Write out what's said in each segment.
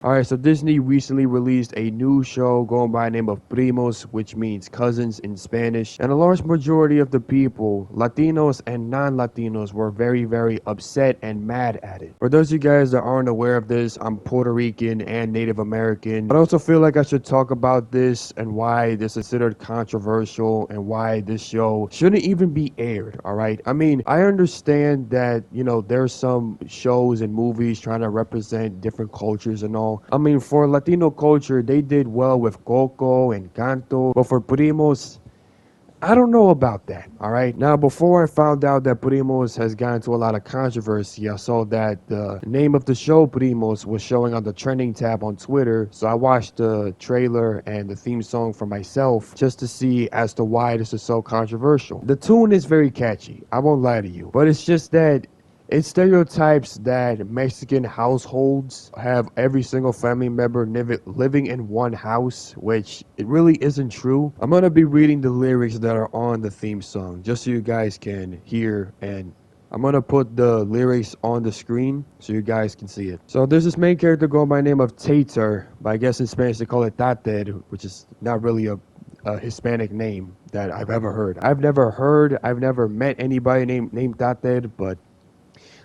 Alright, so Disney recently released a new show going by the name of Primos, which means cousins in Spanish. And a large majority of the people, Latinos and non-Latinos, were very, very upset and mad at it. For those of you guys that aren't aware of this, I'm Puerto Rican and Native American. But I also feel like I should talk about this and why this is considered controversial and why this show shouldn't even be aired, alright? I mean, I understand that, there's some shows and movies trying to represent different cultures and all. I mean, for Latino culture, they did well with Coco and Canto, but for Primos, I don't know about that, all right? Now, before I found out that Primos has gotten into a lot of controversy, I saw that the name of the show, Primos, was showing on the trending tab on Twitter, so I watched the trailer and the theme song for myself just to see as to why this is so controversial. The tune is very catchy, I won't lie to you, but it's just that it stereotypes that Mexican households have every single family member living in one house, which it really isn't true. I'm going to be reading the lyrics that are on the theme song just so you guys can hear, and I'm going to put the lyrics on the screen so you guys can see it. So there's this main character going by the name of Tater, but I guess in Spanish they call it Tate, which is not really a Hispanic name that I've ever heard. I've never met anybody named Tate, but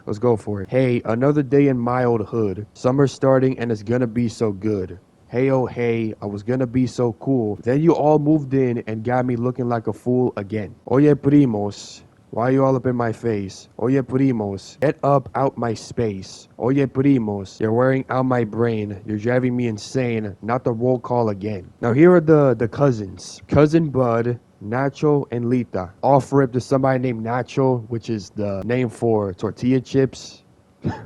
let's go for it. Hey, another day in my old hood. Summer's starting and it's gonna be so good. Hey, oh, hey, I was gonna be so cool. Then you all moved in and got me looking like a fool again. Oye, primos. Why you all up in my face? Oye, primos. Get up out my space. Oye, primos. You're wearing out my brain. You're driving me insane. Not the roll call again. Now, here are the cousins. Cousin Bud, Nacho, and Lita. Off rip to somebody named Nacho, which is the name for tortilla chips.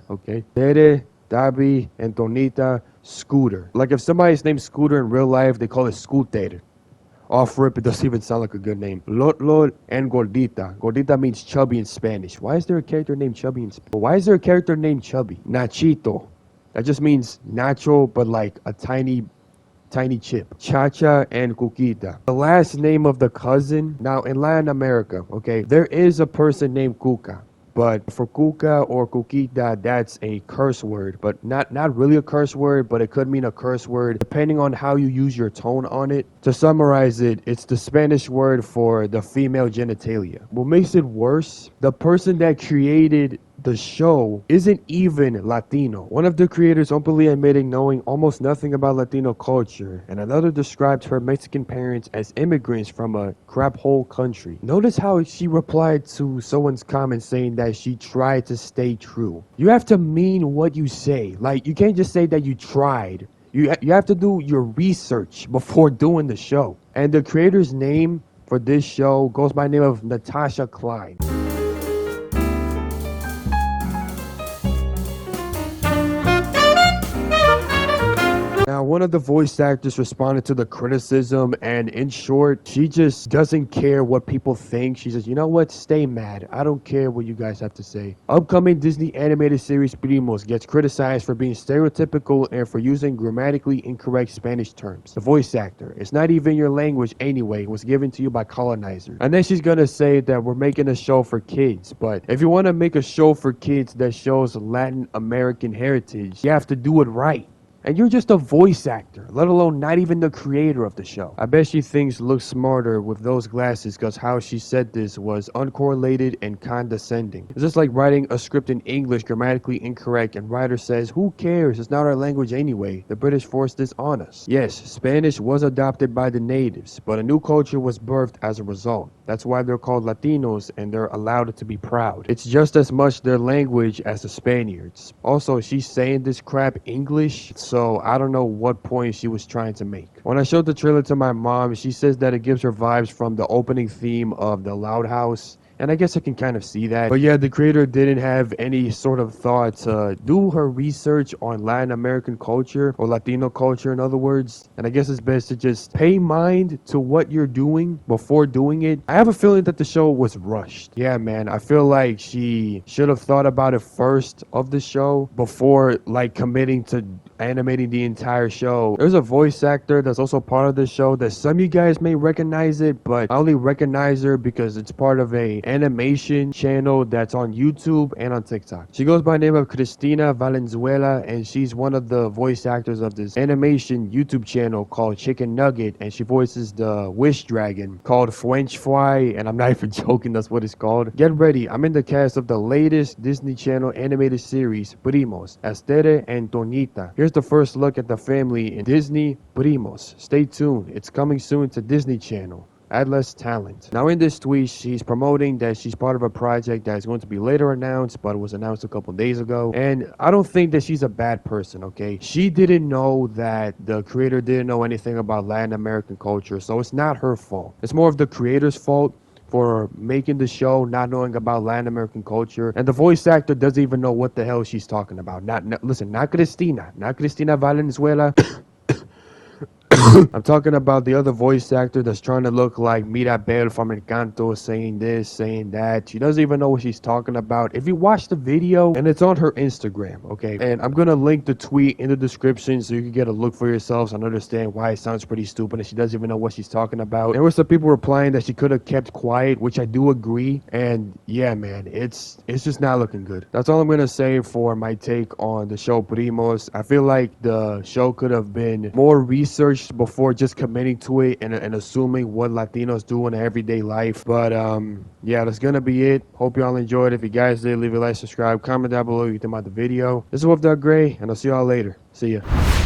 Okay. Tere, Dabi, and Tonita, Scooter. Like if somebody's named Scooter in real life, they call it Scooter. Off rip, it doesn't even sound like a good name. Lolo and Gordita. Gordita means chubby in Spanish. Why is there a character named Chubby in Spanish? Why is there a character named Chubby? Nachito. That just means nacho, but like a tiny chip. Chacha and Cuquita. The last name of the cousin. Now in Latin America, okay, there is a person named Cuca. But for Cuca or Cuquita, that's a curse word. But not really a curse word, but it could mean a curse word depending on how you use your tone on it. To summarize it, it's the Spanish word for the female genitalia. What makes it worse, the person that created the show isn't even Latino. One of the creators openly admitting knowing almost nothing about Latino culture, and another described her Mexican parents as immigrants from a crap hole country. Notice how she replied to someone's comment saying that she tried to stay true. You have to mean what you say. Like, you can't just say that you tried. You have to do your research before doing the show. And the creator's name for this show goes by the name of Natasha Klein. Now, one of the voice actors responded to the criticism, and in short, she just doesn't care what people think. She says, you know what, stay mad. I don't care what you guys have to say. Upcoming Disney animated series Primos gets criticized for being stereotypical and for using grammatically incorrect Spanish terms. The voice actor, it's not even your language anyway, it was given to you by colonizers. And then she's gonna say that we're making a show for kids, but if you want to make a show for kids that shows Latin American heritage, you have to do it right. And you're just a voice actor, let alone not even the creator of the show. I bet she thinks looks smarter with those glasses because how she said this was uncorrelated and condescending. It's just like writing a script in English grammatically incorrect and writer says, who cares? It's not our language anyway. The British forced this on us. Yes, Spanish was adopted by the natives, but a new culture was birthed as a result. That's why they're called Latinos and they're allowed to be proud. It's just as much their language as the Spaniards. Also, she's saying this crap English, so I don't know what point she was trying to make. When I showed the trailer to my mom, she says that it gives her vibes from the opening theme of The Loud House. And I guess I can kind of see that. But yeah, the creator didn't have any sort of thought to do her research on Latin American culture, or Latino culture in other words. And I guess it's best to just pay mind to what you're doing before doing it. I have a feeling that the show was rushed. Yeah, man, I feel like she should have thought about it first of the show before like committing to animating the entire show. There's a voice actor that's also part of the show that some of you guys may recognize it, but I only recognize her because it's part of a animation channel that's on YouTube and on TikTok. She goes by the name of Cristina Valenzuela, and she's one of the voice actors of this animation YouTube channel called Chicken Nugget, and she voices the Wish Dragon called French Fry, and I'm not even joking, that's what it's called. Get ready, I'm in the cast of the latest Disney Channel animated series, Primos, Estere and Tonita. Here's the first look at the family in Disney Primos. Stay tuned, it's coming soon to Disney Channel. Add less talent. Now in this tweet, she's promoting that she's part of a project that is going to be later announced, but it was announced a couple days ago. And I don't think that she's a bad person, okay? She didn't know that the creator didn't know anything about Latin American culture, so it's not her fault. It's more of the creator's fault for making the show, not knowing about Latin American culture, and the voice actor doesn't even know what the hell she's talking about. Listen, not Cristina Valenzuela. I'm talking about the other voice actor that's trying to look like Mirabel from Encanto, saying this, saying that. She doesn't even know what she's talking about. If you watch the video, and it's on her Instagram, okay? And I'm gonna link the tweet in the description so you can get a look for yourselves and understand why it sounds pretty stupid and she doesn't even know what she's talking about. There were some people replying that she could have kept quiet, which I do agree. And yeah, man, it's just not looking good. That's all I'm gonna say for my take on the show Primos. I feel like the show could have been more researched before just committing to it and assuming what Latinos do in everyday life. But yeah, that's gonna be it. Hope y'all enjoyed. If you guys did, leave a like, subscribe, comment down below what you think about the video. This is Wolf Dog Gray, and I'll see y'all later. See ya.